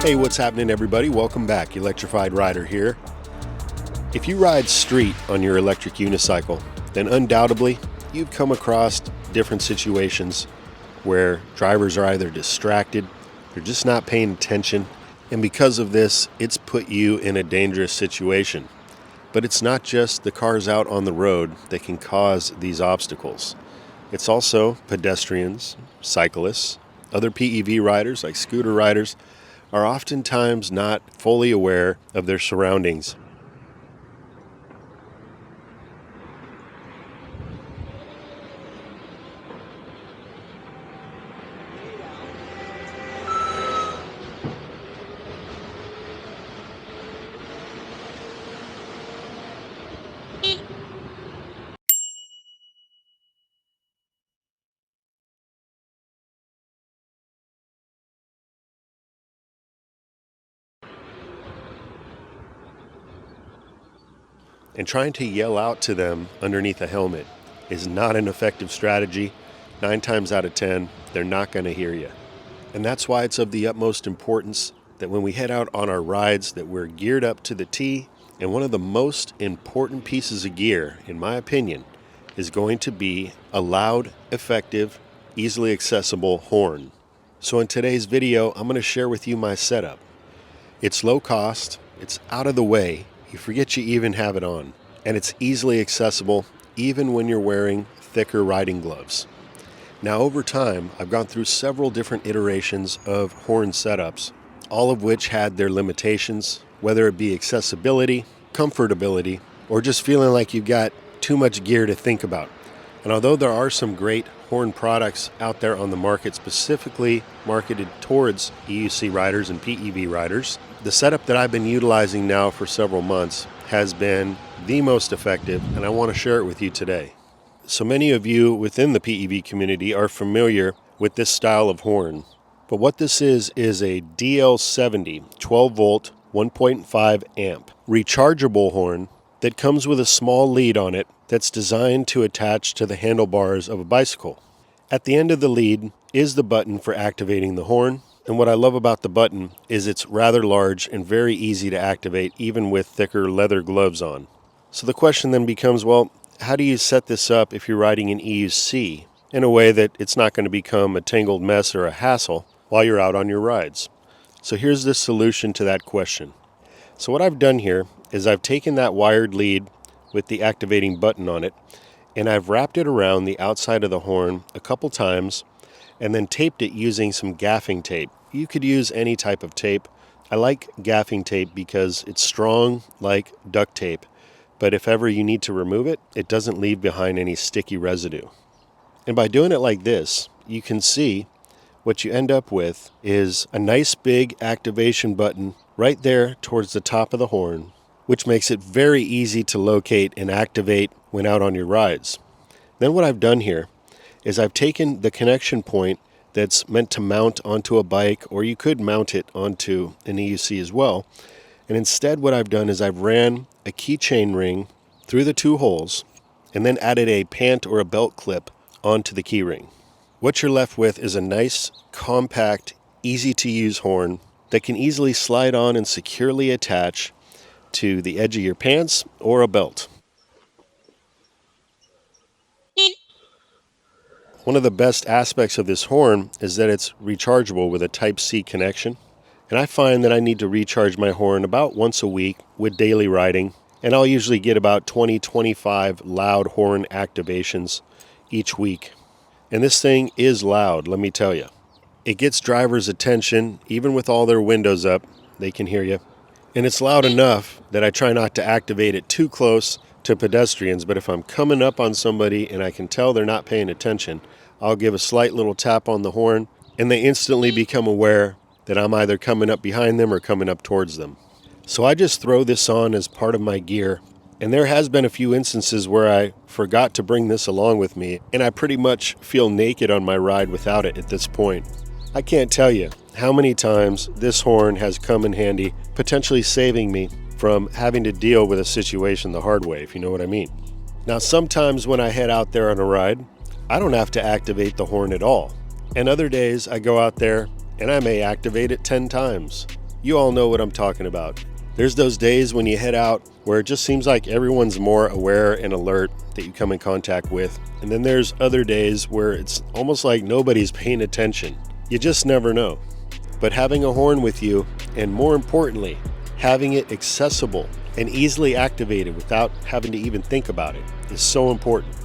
Hey, what's happening everybody? Welcome back. Electrified Rider here. If you ride street on your electric unicycle, then undoubtedly you've come across different situations where drivers are either distracted, they're just not paying attention, and because of this, it's put you in a dangerous situation. But it's not just the cars out on the road that can cause these obstacles. It's also pedestrians, cyclists, other PEV riders like scooter riders are oftentimes not fully aware of their surroundings. And trying to yell out to them underneath a helmet is not an effective strategy. 9 times out of 10, they're not going to hear you. And that's why it's of the utmost importance that when we head out on our rides that we're geared up to the T. And one of the most important pieces of gear, in my opinion, is going to be a loud, effective, easily accessible horn. So in today's video, I'm going to share with you my setup. It's low cost, it's out of the way, you forget you even have it on, and it's easily accessible even when you're wearing thicker riding gloves. Now over time, I've gone through several different iterations of horn setups, all of which had their limitations, whether it be accessibility, comfortability, or just feeling like you've got too much gear to think about. And although there are some great horn products out there on the market specifically marketed towards EUC riders and PEV riders, the setup that I've been utilizing now for several months has been the most effective, and I want to share it with you today. So many of you within the PEV community are familiar with this style of horn, but what this is a DL70 12 volt 1.5 amp rechargeable horn that comes with a small lead on it that's designed to attach to the handlebars of a bicycle. At the end of the lead is the button for activating the horn, and what I love about the button is it's rather large and very easy to activate even with thicker leather gloves on. So the question then becomes, well, how do you set this up if you're riding an EUC in a way that it's not going to become a tangled mess or a hassle while you're out on your rides? So here's the solution to that question. So what I've done here is I've taken that wired lead with the activating button on it, and I've wrapped it around the outside of the horn a couple times and then taped it using some gaffing tape. You could use any type of tape. I like gaffing tape because it's strong like duct tape, but if ever you need to remove it, it doesn't leave behind any sticky residue. And by doing it like this, you can see what you end up with is a nice big activation button right there towards the top of the horn, which makes it very easy to locate and activate when out on your rides. Then what I've done here is I've taken the connection point that's meant to mount onto a bike, or you could mount it onto an EUC as well. And instead what I've done is I've ran a keychain ring through the 2 holes and then added a pant or a belt clip onto the key ring. What you're left with is a nice, compact, easy to use horn that can easily slide on and securely attach to the edge of your pants or a belt. One of the best aspects of this horn is that it's rechargeable with a Type-C connection. And I find that I need to recharge my horn about once a week with daily riding. And I'll usually get about 20-25 loud horn activations each week. And this thing is loud, let me tell you. It gets drivers' attention, even with all their windows up, they can hear you. And it's loud enough that I try not to activate it too close to pedestrians, but if I'm coming up on somebody and I can tell they're not paying attention, I'll give a slight little tap on the horn, and they instantly become aware that I'm either coming up behind them or coming up towards them. So I just throw this on as part of my gear, and there has been a few instances where I forgot to bring this along with me, and I pretty much feel naked on my ride without it at this point. I can't tell you how many times this horn has come in handy, potentially saving me from having to deal with a situation the hard way, if you know what I mean. Now, sometimes when I head out there on a ride, I don't have to activate the horn at all. And other days I go out there and I may activate it 10 times. You all know what I'm talking about. There's those days when you head out where it just seems like everyone's more aware and alert that you come in contact with. And then there's other days where it's almost like nobody's paying attention. You just never know. But having a horn with you, and more importantly, having it accessible and easily activated without having to even think about it, is so important.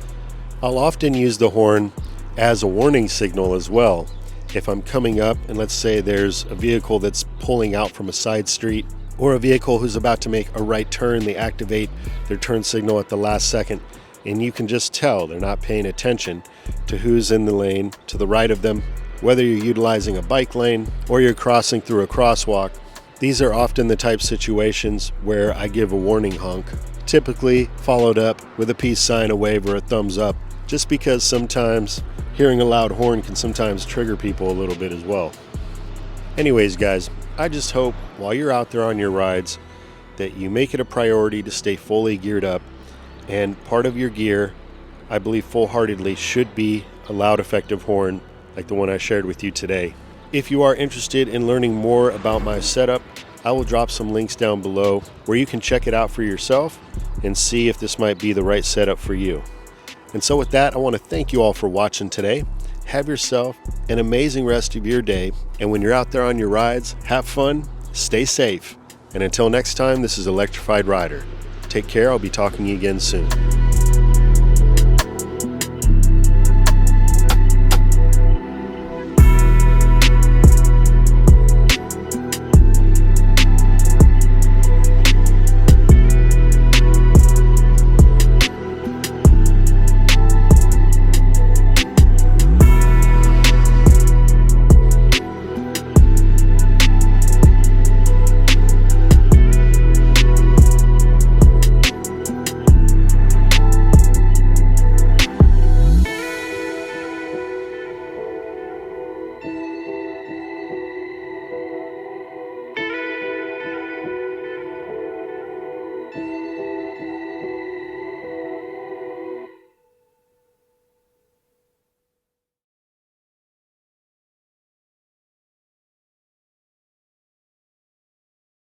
I'll often use the horn as a warning signal as well. If I'm coming up and let's say there's a vehicle that's pulling out from a side street, or a vehicle who's about to make a right turn, they activate their turn signal at the last second, and you can just tell they're not paying attention to who's in the lane to the right of them, whether you're utilizing a bike lane or you're crossing through a crosswalk. These are often the type situations where I give a warning honk, typically followed up with a peace sign, a wave, or a thumbs up, just because sometimes hearing a loud horn can sometimes trigger people a little bit as well. Anyways, guys, I just hope while you're out there on your rides that you make it a priority to stay fully geared up. And part of your gear, I believe full-heartedly, should be a loud, effective horn like the one I shared with you today. If you are interested in learning more about my setup, I will drop some links down below where you can check it out for yourself and see if this might be the right setup for you. And so with that, I want to thank you all for watching today. Have yourself an amazing rest of your day. And when you're out there on your rides, have fun, stay safe. And until next time, this is Electrified Rider. Take care. I'll be talking to you again soon.